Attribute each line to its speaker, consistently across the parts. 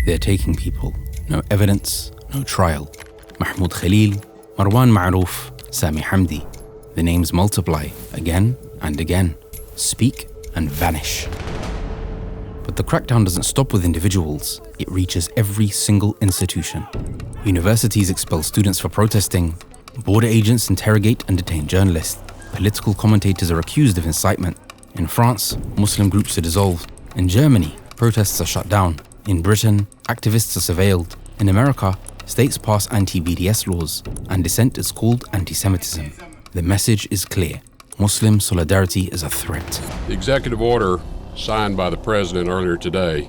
Speaker 1: They're taking people. No evidence, no trial. Mahmoud Khalil, Marwan Marouf, Sami Hamdi. The names multiply again and again, speak and vanish. But the crackdown doesn't stop with individuals. It reaches every single institution. Universities expel students for protesting. Border agents interrogate and detain journalists. Political commentators are accused of incitement. In France, Muslim groups are dissolved. In Germany, protests are shut down. In Britain, activists are surveilled. In America, states pass anti-BDS laws, and dissent is called anti-Semitism. The message is clear. Muslim solidarity is a threat.
Speaker 2: The executive order signed by the President earlier today,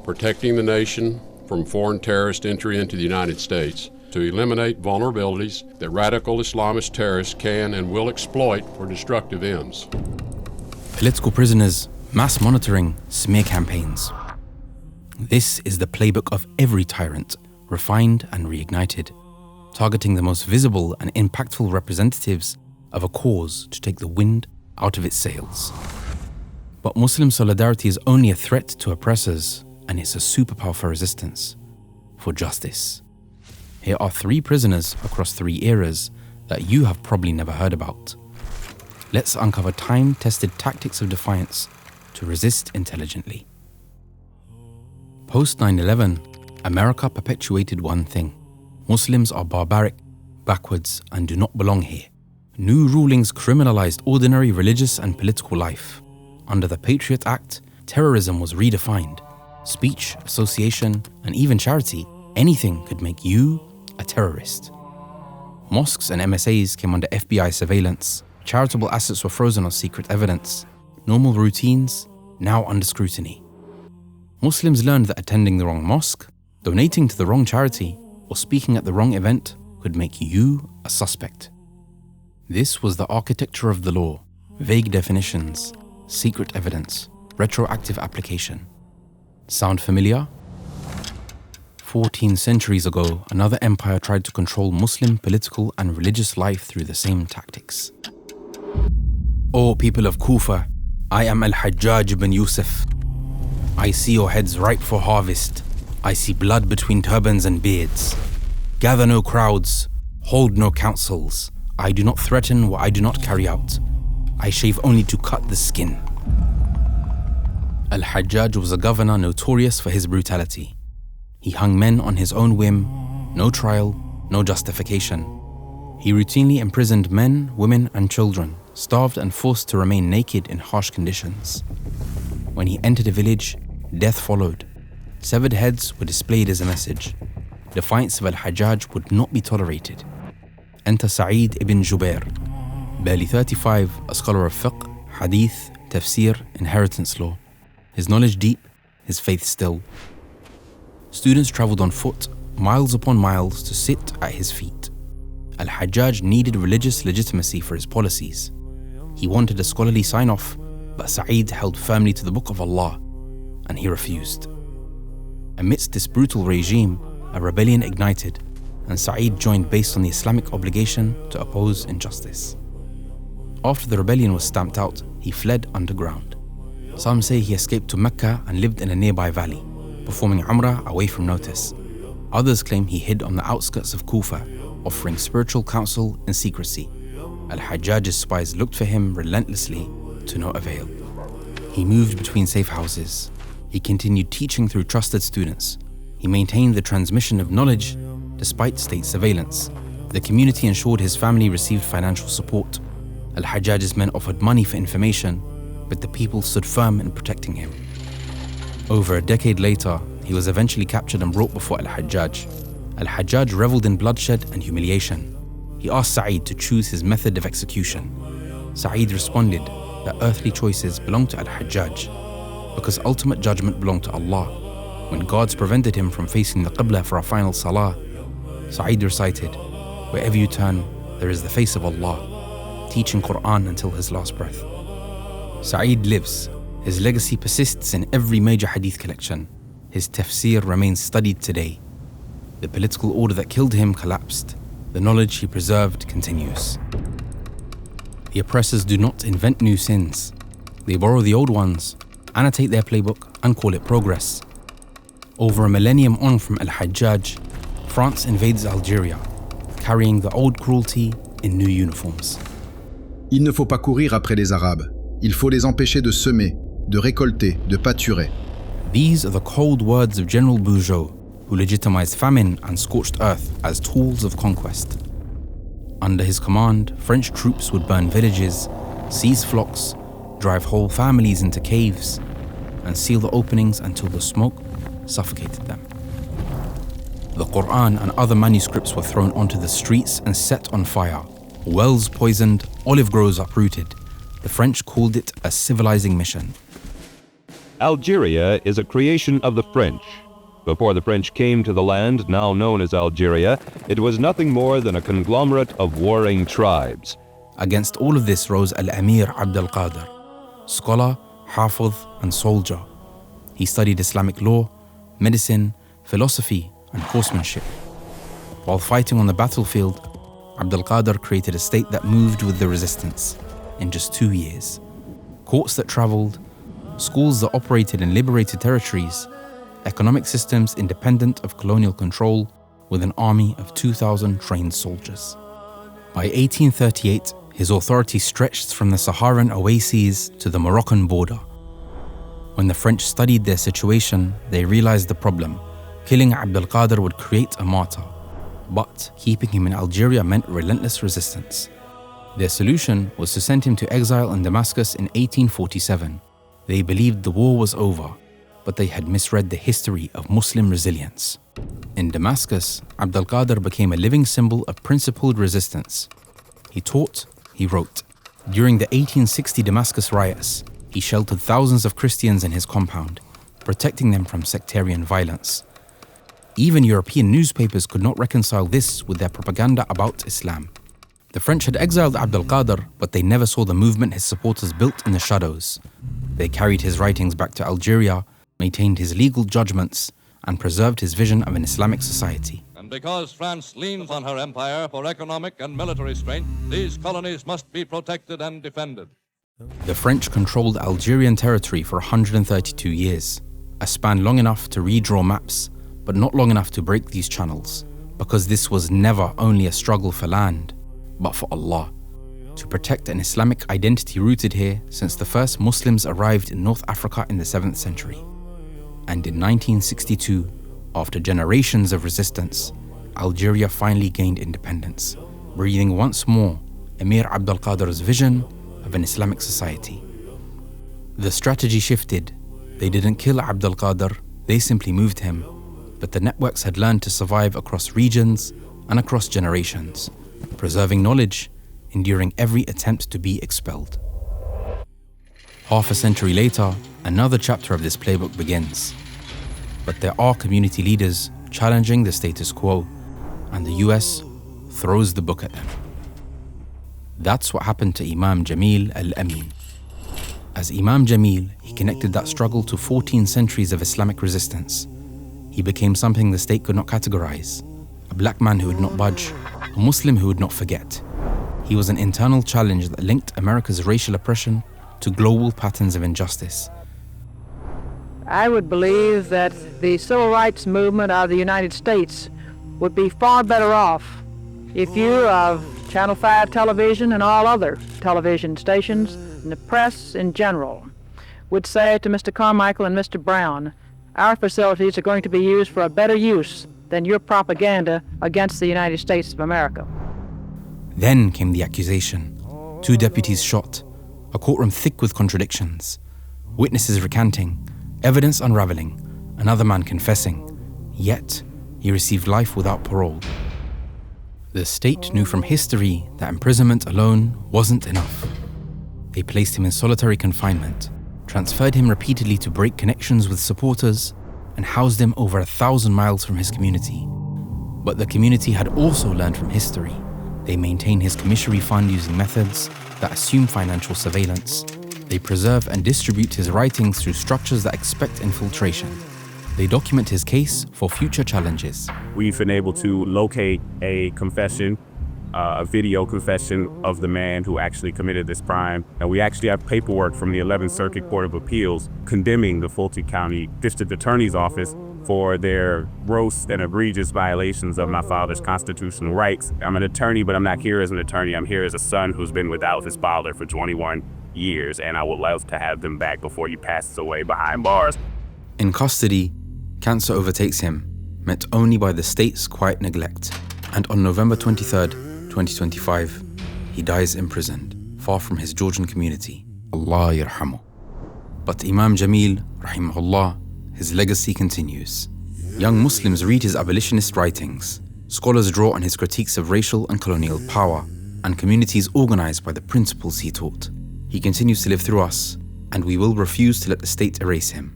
Speaker 2: protecting the nation from foreign terrorist entry into the United States, to eliminate vulnerabilities that radical Islamist terrorists can and will exploit for destructive ends.
Speaker 1: Political prisoners, mass monitoring, smear campaigns. This is the playbook of every tyrant, refined and reignited, targeting the most visible and impactful representatives of a cause to take the wind out of its sails. But Muslim solidarity is only a threat to oppressors, and it's a superpower for resistance, for justice. Here are 3 prisoners across 3 eras that you have probably never heard about. Let's uncover time-tested tactics of defiance to resist intelligently. Post 9/11, America perpetuated one thing. Muslims are barbaric, backwards, and do not belong here. New rulings criminalized ordinary religious and political life. Under the Patriot Act, terrorism was redefined. Speech, association, and even charity, anything could make you a terrorist. Mosques and MSAs came under FBI surveillance. Charitable assets were frozen on secret evidence. Normal routines, now under scrutiny. Muslims learned that attending the wrong mosque, donating to the wrong charity, or speaking at the wrong event could make you a suspect. This was the architecture of the law: vague definitions, secret evidence, retroactive application. Sound familiar? 14 centuries ago, another empire tried to control Muslim political and religious life through the same tactics. O people of Kufa, I am Al-Hajjaj bin Yusuf. I see your heads ripe for harvest. I see blood between turbans and beards. Gather no crowds, hold no councils. I do not threaten what I do not carry out. I shave only to cut the skin. Al-Hajjaj was a governor notorious for his brutality. He hung men on his own whim, no trial, no justification. He routinely imprisoned men, women, and children, starved and forced to remain naked in harsh conditions. When he entered a village, death followed. Severed heads were displayed as a message. Defiance of Al-Hajjaj would not be tolerated. Enter Saʿid bin Jubayr, barely 35, a scholar of fiqh, hadith, tafsir, inheritance law. His knowledge deep, his faith still. Students travelled on foot, miles upon miles, to sit at his feet. Al-Hajjaj needed religious legitimacy for his policies. He wanted a scholarly sign-off, but Saʿid held firmly to the Book of Allah, and he refused. Amidst this brutal regime, a rebellion ignited, and Saʿid joined based on the Islamic obligation to oppose injustice. After the rebellion was stamped out, he fled underground. Some say he escaped to Mecca and lived in a nearby valley, performing Umrah away from notice. Others claim he hid on the outskirts of Kufa, offering spiritual counsel in secrecy. Al-Hajjaj's spies looked for him relentlessly, to no avail. He moved between safe houses. He continued teaching through trusted students. He maintained the transmission of knowledge despite state surveillance. The community ensured his family received financial support. Al-Hajjaj's men offered money for information, but the people stood firm in protecting him. Over a decade later, he was eventually captured and brought before Al-Hajjaj. Al-Hajjaj reveled in bloodshed and humiliation. He asked Saʿid to choose his method of execution. Saʿid responded that earthly choices belonged to Al-Hajjaj because ultimate judgment belonged to Allah. When guards prevented him from facing the Qibla for a final salah, Saʿid recited, "Wherever you turn, there is the face of Allah," teaching Quran until his last breath. Saʿid lives. His legacy persists in every major hadith collection. His tafsir remains studied today. The political order that killed him collapsed. The knowledge he preserved continues. The oppressors do not invent new sins. They borrow the old ones, annotate their playbook, and call it progress. Over a millennium on from Al-Hajjaj, France invades Algeria, carrying the old cruelty in new uniforms.
Speaker 3: Il ne faut pas courir après les Arabes. Il faut les empêcher de semer, de récolter, de pâturer.
Speaker 1: These are the cold words of General Bugeaud, who legitimized famine and scorched earth as tools of conquest. Under his command, French troops would burn villages, seize flocks, drive whole families into caves, and seal the openings until the smoke suffocated them. The Quran and other manuscripts were thrown onto the streets and set on fire. Wells poisoned, olive groves uprooted. The French called it a civilizing mission.
Speaker 4: Algeria is a creation of the French. Before the French came to the land now known as Algeria, it was nothing more than a conglomerate of warring tribes.
Speaker 1: Against all of this rose Al-Emir Abdelkader, scholar, hafiz, and soldier. He studied Islamic law, medicine, philosophy, and horsemanship. While fighting on the battlefield, Abdelkader created a state that moved with the resistance in just 2 years. Courts that traveled, schools that operated in liberated territories, economic systems independent of colonial control, with an army of 2,000 trained soldiers. By 1838, his authority stretched from the Saharan oases to the Moroccan border. When the French studied their situation, they realized the problem. Killing Abdelkader would create a martyr, but keeping him in Algeria meant relentless resistance. Their solution was to send him to exile in Damascus in 1847. They believed the war was over, but they had misread the history of Muslim resilience. In Damascus, Abdelkader became a living symbol of principled resistance. He taught, he wrote. During the 1860 Damascus riots, he sheltered thousands of Christians in his compound, protecting them from sectarian violence. Even European newspapers could not reconcile this with their propaganda about Islam. The French had exiled Abdelkader, but they never saw the movement his supporters built in the shadows. They carried his writings back to Algeria, maintained his legal judgments, and preserved his vision of an Islamic society.
Speaker 5: And because France leans on her empire for economic and military strength, these colonies must be protected and defended.
Speaker 1: The French controlled Algerian territory for 132 years, a span long enough to redraw maps, but not long enough to break these channels, because this was never only a struggle for land, but for Allah, to protect an Islamic identity rooted here since the first Muslims arrived in North Africa in the 7th century. And in 1962, after generations of resistance, Algeria finally gained independence, breathing once more Emir Abdelkader's vision of an Islamic society. The strategy shifted. They didn't kill Abdelkader, they simply moved him. But the networks had learned to survive across regions and across generations, preserving knowledge, enduring every attempt to be expelled. Half a century later, another chapter of this playbook begins. But there are community leaders challenging the status quo, and the US throws the book at them. That's what happened to Imam Jamil Al-Amin. As Imam Jamil, he connected that struggle to 14 centuries of Islamic resistance. He became something the state could not categorize, a black man who would not budge, a Muslim who would not forget. He was an internal challenge that linked America's racial oppression to global patterns of injustice.
Speaker 6: I would believe that the civil rights movement of the United States would be far better off if you of Channel 5 television and all other television stations and the press in general would say to Mr. Carmichael and Mr. Brown, our facilities are going to be used for a better use than your propaganda against the United States of America.
Speaker 1: Then came the accusation. 2 deputies shot, a courtroom thick with contradictions, witnesses recanting, evidence unraveling, another man confessing. Yet, he received life without parole. The state knew from history that imprisonment alone wasn't enough. They placed him in solitary confinement, transferred him repeatedly to break connections with supporters, and housed him over 1,000 miles from his community. But the community had also learned from history. They maintain his commissary fund using methods that assume financial surveillance. They preserve and distribute his writings through structures that expect infiltration. They document his case for future challenges.
Speaker 7: We've been able to locate a confession, a video confession of the man who actually committed this crime. And we actually have paperwork from the 11th Circuit Court of Appeals condemning the Fulton County District Attorney's Office for their gross and egregious violations of my father's constitutional rights. I'm an attorney, but I'm not here as an attorney. I'm here as a son who's been without his father for 21 years, and I would love to have them back before he passes away behind bars.
Speaker 1: In custody, cancer overtakes him, met only by the state's quiet neglect. And on November 23rd, 2025, he dies imprisoned, far from his Georgian community. Allah yarhamu. But Imam Jamil, rahimahullah, his legacy continues. Young Muslims read his abolitionist writings. Scholars draw on his critiques of racial and colonial power, and communities organized by the principles he taught. He continues to live through us, and we will refuse to let the state erase him,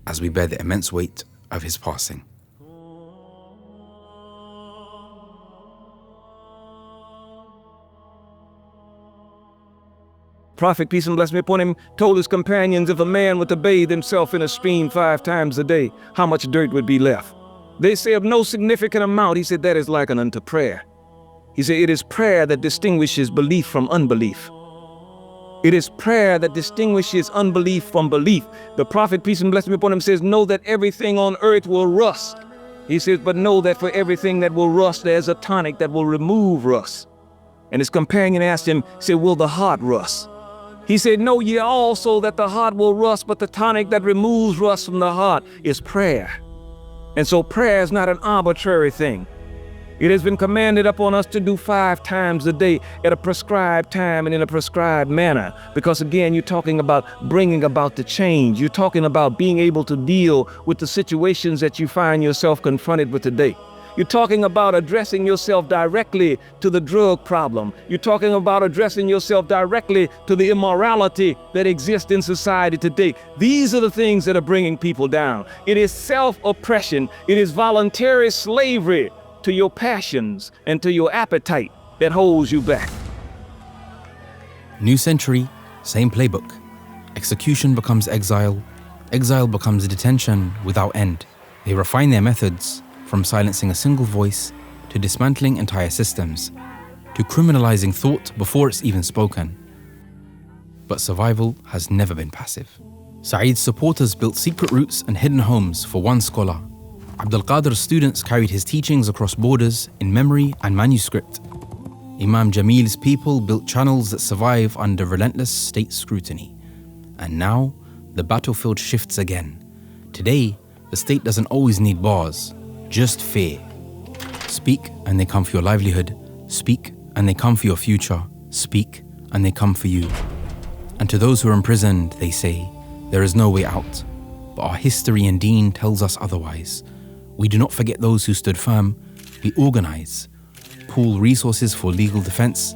Speaker 1: as we bear the immense weight of his passing.
Speaker 8: Prophet, peace and blessing be upon him, told his companions, if a man were to bathe himself in a stream 5 times a day, how much dirt would be left? They say of no significant amount. He said that is likened unto prayer. He said it is prayer that distinguishes belief from unbelief. It is prayer that distinguishes unbelief from belief. The Prophet, peace and blessing be upon him, says, know that everything on earth will rust. He says, but know that for everything that will rust, there's a tonic that will remove rust. And his companion asked him, said, will the heart rust? He said, know ye also that the heart will rust, but the tonic that removes rust from the heart is prayer. And so prayer is not an arbitrary thing. It has been commanded upon us to do 5 times a day at a prescribed time and in a prescribed manner. Because again, you're talking about bringing about the change. You're talking about being able to deal with the situations that you find yourself confronted with today. You're talking about addressing yourself directly to the drug problem. You're talking about addressing yourself directly to the immorality that exists in society today. These are the things that are bringing people down. It is self-oppression. It is voluntary slavery to your passions and to your appetite that holds you back.
Speaker 1: New century, same playbook. Execution becomes exile. Exile becomes detention without end. They refine their methods, from silencing a single voice, to dismantling entire systems, to criminalizing thought before it's even spoken. But survival has never been passive. Saeed's supporters built secret routes and hidden homes for one scholar. Abdelkader's students carried his teachings across borders in memory and manuscript. Imam Jamil's people built channels that survive under relentless state scrutiny. And now, the battlefield shifts again. Today, the state doesn't always need bars, just fear. Speak and they come for your livelihood. Speak and they come for your future. Speak and they come for you. And to those who are imprisoned, they say, there is no way out. But our history and deen tells us otherwise. We do not forget those who stood firm. We organize, pool resources for legal defense,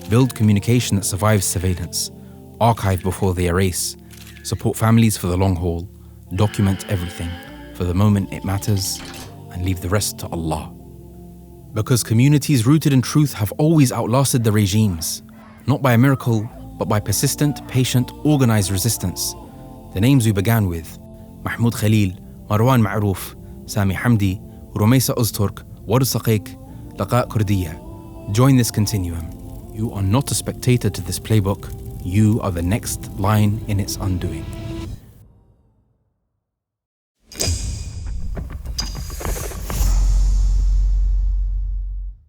Speaker 1: build communication that survives surveillance, archive before they erase, support families for the long haul, document everything for the moment it matters, and leave the rest to Allah. Because communities rooted in truth have always outlasted the regimes, not by a miracle, but by persistent, patient, organized resistance. The names we began with, Mahmoud Khalil, Marwan Marouf, Sami Hamdi, Rumaysa Uzturk, Wad Saqiq, Laqa Kurdiya. Join this continuum. You are not a spectator to this playbook. You are the next line in its undoing.